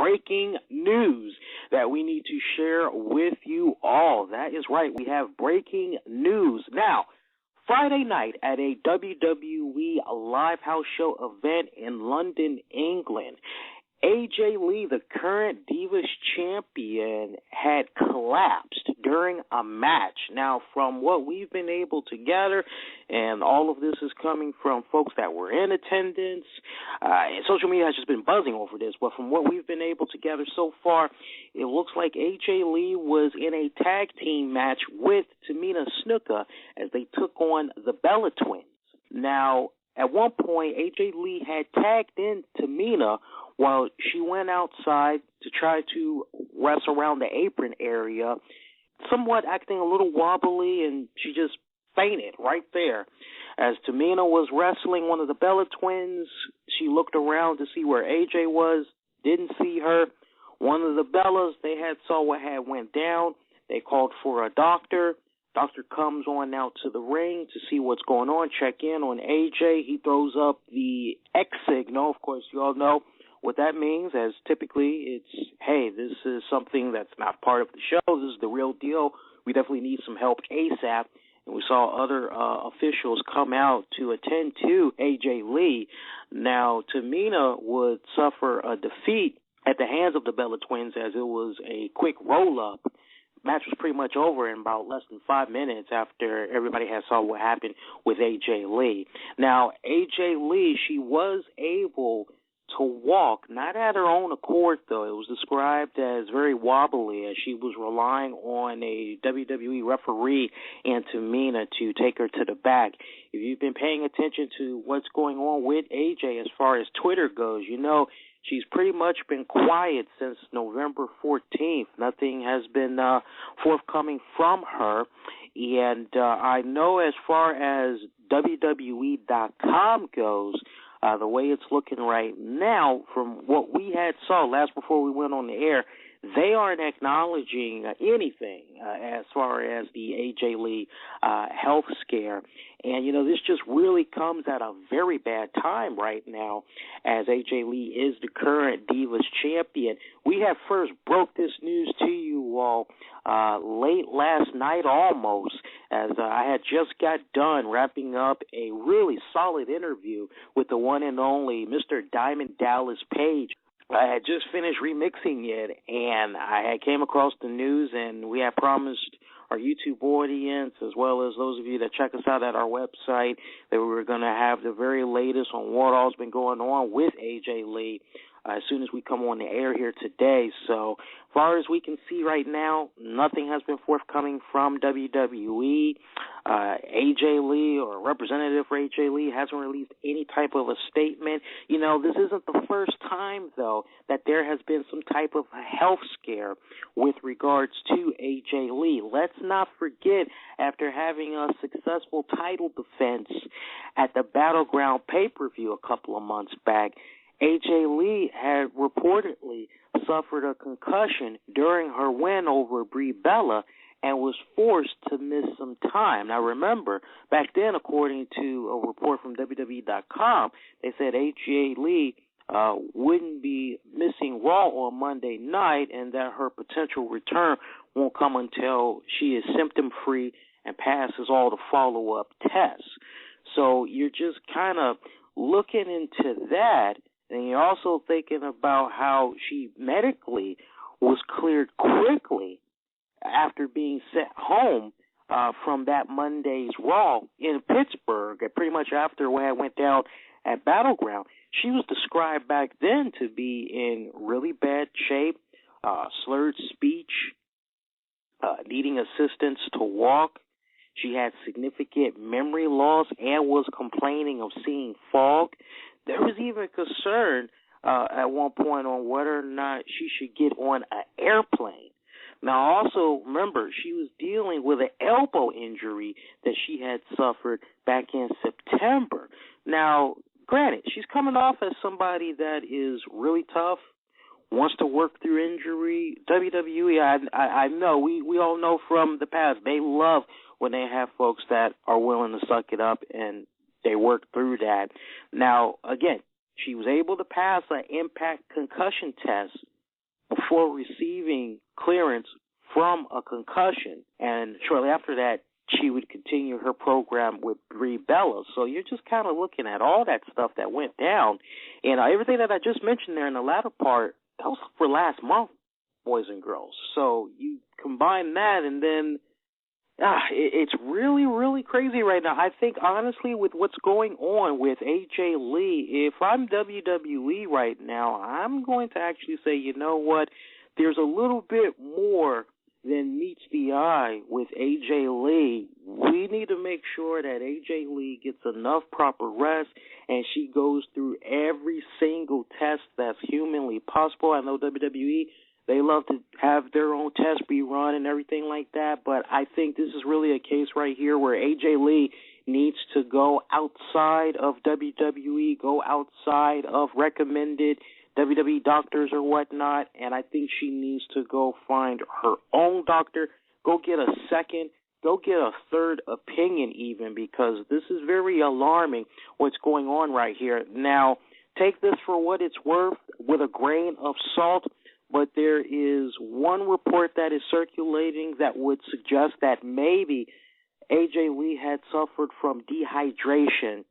breaking news that we need to share with you all. That is right, we have breaking news. Now, Friday night at a WWE Live House Show event in London, England, AJ Lee, the current Divas champion, had collapsed during a match. Now, from what we've been able to gather, and all of this is coming from folks that were in attendance, and social media has just been buzzing over this, but from what we've been able to gather so far, it looks like AJ Lee was in a tag team match with Tamina Snuka as they took on the Bella Twins. Now, at one point, AJ Lee had tagged in Tamina while she went outside to try to wrestle around the apron area, somewhat acting a little wobbly, and she just fainted right there. As Tamina was wrestling one of the Bella Twins, she looked around to see where AJ was, didn't see her. One of the Bellas, they had saw what had went down. They called for a doctor. Doctor comes on out to the ring to see what's going on, check in on AJ. He throws up the X signal. Of course, you all know what that means, as typically it's, hey, this is something that's not part of the show. This is the real deal. We definitely need some help ASAP. And we saw other officials come out to attend to AJ Lee. Now, Tamina would suffer a defeat at the hands of the Bella Twins, as it was a quick roll-up. Match was pretty much over in about less than 5 minutes after everybody had saw what happened with AJ Lee. Now, AJ Lee, she was able to walk, not at her own accord, though. It was described as very wobbly, as she was relying on a WWE referee and Tamina to take her to the back. If you've been paying attention to what's going on with AJ as far as Twitter goes, you know she's pretty much been quiet since November 14th. Nothing has been forthcoming from her. And I know as far as WWE.com goes, the way it's looking right now, from what we had saw last before we went on the air, they aren't acknowledging anything as far as the AJ Lee health scare. And, you know, this just really comes at a very bad time right now, as AJ Lee is the current Divas champion. We had first broke this news to you all late last night almost, as I had just got done wrapping up a really solid interview with the one and only Mr. Diamond Dallas Page. I had just finished remixing it, and I had came across the news, and we had promised our YouTube audience, as well as those of you that check us out at our website, that we were going to have the very latest on what all's been going on with AJ Lee as soon as we come on the air here today. So as far as we can see right now, nothing has been forthcoming from WWE. AJ Lee, or a representative for AJ Lee, hasn't released any type of a statement. You know, this isn't the first time, though, that there has been some type of health scare with regards to AJ Lee. Let's not forget, after having a successful title defense at the Battleground pay-per-view a couple of months back, AJ Lee had reportedly suffered a concussion during her win over Brie Bella and was forced to miss some time. Now, remember, back then, according to a report from WWE.com, they said AJ Lee wouldn't be missing Raw on Monday night, and that her potential return won't come until she is symptom-free and passes all the follow-up tests. So you're just kind of looking into that, and you're also thinking about how she medically was cleared quickly after being sent home from that Monday's Raw in Pittsburgh, pretty much after when it went down at Battleground. She was described back then to be in really bad shape, slurred speech, needing assistance to walk. She had significant memory loss and was complaining of seeing fog. There was even concern at one point on whether or not she should get on an airplane. Now, also, remember, she was dealing with an elbow injury that she had suffered back in September. Now, granted, she's coming off as somebody that is really tough, wants to work through injury. WWE, I know, we all know from the past, they love when they have folks that are willing to suck it up and they work through that. Now, again, she was able to pass an impact concussion test before receiving clearance from a concussion. And shortly after that, she would continue her program with Brie Bella. So you're just kind of looking at all that stuff that went down. And everything that I just mentioned there in the latter part, that was for last month, boys and girls. So you combine that, and then it's really, really crazy right now. I think, honestly, with what's going on with AJ Lee, if I'm WWE right now, I'm going to actually say, you know what, there's a little bit more than meets the eye with AJ Lee. We need to make sure that AJ Lee gets enough proper rest and she goes through every single test that's humanly possible. I know WWE, they love to have their own test be run and everything like that, but I think this is really a case right here where AJ Lee needs to go outside of WWE, go outside of recommended WWE doctors or whatnot, and I think she needs to go find her own doctor, go get a second, go get a third opinion even, because this is very alarming what's going on right here. Now, take this for what it's worth with a grain of salt, but there is one report that is circulating that would suggest that maybe AJ Lee had suffered from dehydration.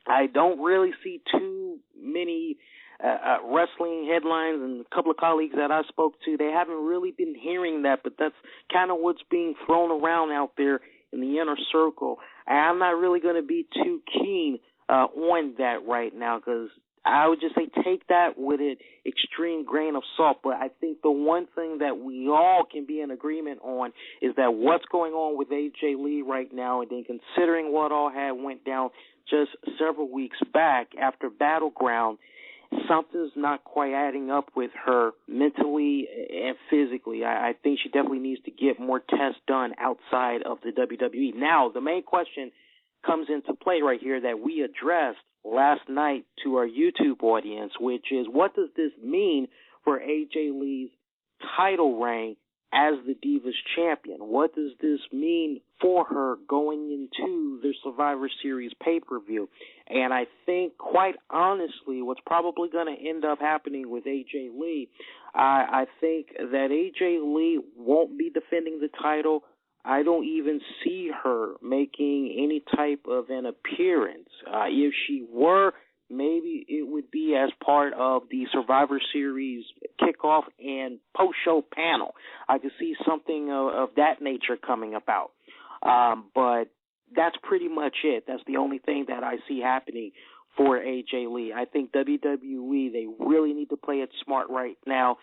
I don't really see too many wrestling headlines, and a couple of colleagues that I spoke to, they haven't really been hearing that, but that's kind of what's being thrown around out there in the inner circle. I'm not really going to be too keen on that right now, because I would just say take that with an extreme grain of salt. But I think the one thing that we all can be in agreement on is that what's going on with AJ Lee right now, and then considering what all had went down just several weeks back after Battleground, something's not quite adding up with her mentally and physically. I think she definitely needs to get more tests done outside of the WWE. Now, the main question comes into play right here that we addressed last night to our YouTube audience, which is, what does this mean for AJ Lee's title reign as the Divas champion? What does this mean for her going into the Survivor Series pay-per-view? And I think, quite honestly, what's probably going to end up happening with AJ Lee, I think that AJ Lee won't be defending the title. I don't even see her making any type of an appearance. If she were, maybe it would be as part of the Survivor Series kickoff and post-show panel. I could see something of that nature coming about. But that's pretty much it. That's the only thing that I see happening for AJ Lee. I think WWE, they really need to play it smart right now.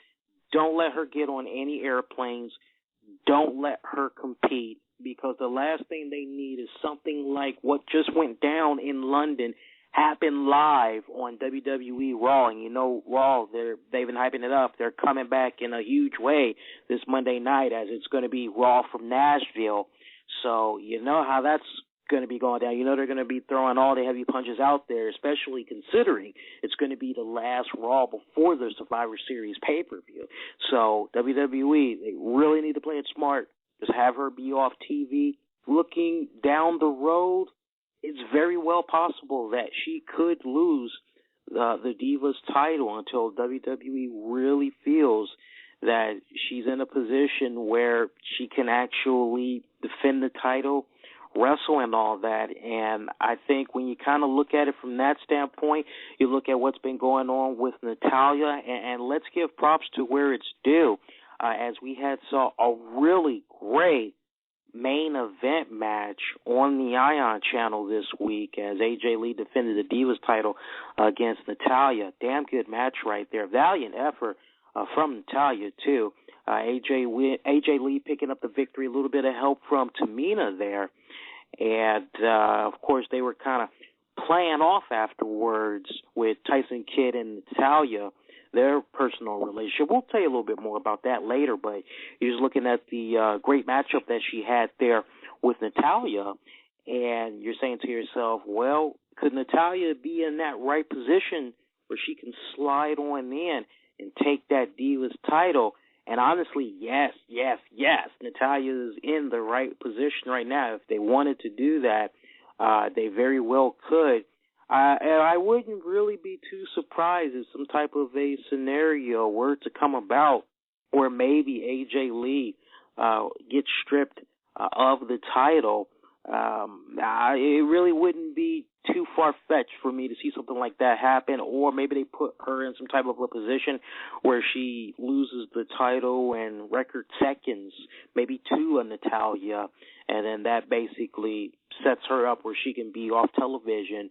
Don't let her get on any airplanes. Don't let her compete, because the last thing they need is something like what just went down in London happen live on WWE Raw. And you know, Raw, they've been hyping it up. They're coming back in a huge way this Monday night, as it's going to be Raw from Nashville. So you know how that's going to be going down. You know they're going to be throwing all the heavy punches out there, especially considering it's going to be the last Raw before the Survivor Series pay-per-view. So WWE, they really need to play it smart. Just have her be off TV. Looking down the road, it's very well possible that she could lose the Divas title until WWE really feels that she's in a position where she can actually defend the title, wrestle and all that. And I think when you kind of look at it from that standpoint, you look at what's been going on with Natalya, and let's give props to where it's due. As we had saw a really great main event match on the Ion channel this week, as AJ Lee defended the Divas title against Natalya. Damn good match right there. Valiant effort from Natalya, too. AJ Lee picking up the victory, a little bit of help from Tamina there. And, of course, they were kind of playing off afterwards with Tyson Kidd and Natalya, their personal relationship. We'll tell you a little bit more about that later, but you're just looking at the great matchup that she had there with Natalya, and you're saying to yourself, well, could Natalya be in that right position where she can slide on in and take that Divas title? And honestly, yes. Natalya is in the right position right now. If they wanted to do that, they very well could. And I wouldn't really be too surprised if some type of a scenario were to come about or maybe AJ Lee gets stripped of the title. It really wouldn't be too far-fetched for me to see something like that happen, or maybe they put her in some type of a position where she loses the title in record seconds, maybe to a Natalya, and then that basically sets her up where she can be off television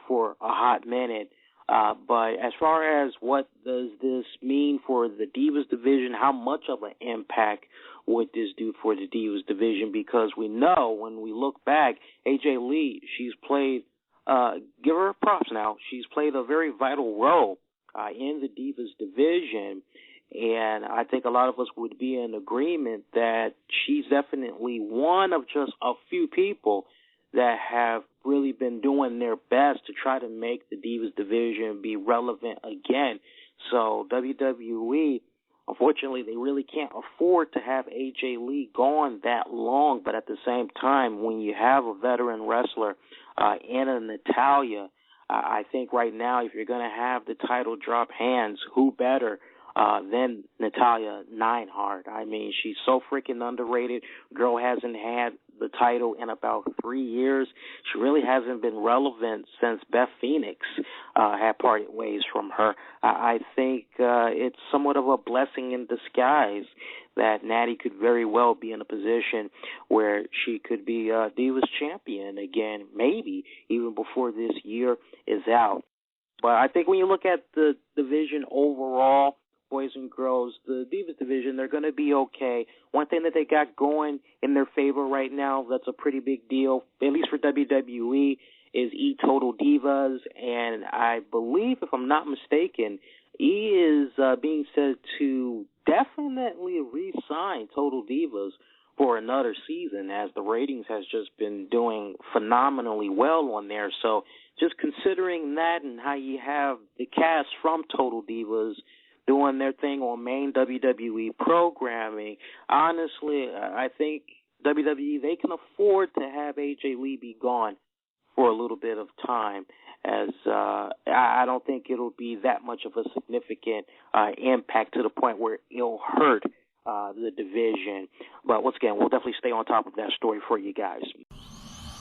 for a hot minute. But as far as what does this mean for the Divas division, how much of an impact would this do for the Divas division? Because we know when we look back, AJ Lee, she's played, give her props now, she's played a very vital role in the Divas division. And I think a lot of us would be in agreement that she's definitely one of just a few people that have really been doing their best to try to make the Divas division be relevant again. So WWE, unfortunately, they really can't afford to have AJ Lee gone that long. But at the same time, when you have a veteran wrestler in a Natalya, I think right now, if you're going to have the title drop hands, who better than Natalya Neidhart? I mean, she's so freaking underrated. Girl hasn't had the title in about 3 years. She really hasn't been relevant since Beth Phoenix had parted ways from her. I think it's somewhat of a blessing in disguise that Natty could very well be in a position where she could be Divas champion again, maybe even before this year is out. But I think when you look at the division overall, boys and girls, the Divas division, they're going to be okay. One thing that they got going in their favor right now, that's a pretty big deal, at least for WWE, is Total Divas. And I believe, if I'm not mistaken, is being said to definitely re-sign Total Divas for another season, as the ratings has just been doing phenomenally well on there. So just considering that and how you have the cast from Total Divas doing their thing on main WWE programming, honestly, I think WWE, they can afford to have AJ Lee be gone for a little bit of time, as I don't think it'll be that much of a significant impact to the point where it'll hurt the division. But once again, we'll definitely stay on top of that story for you guys.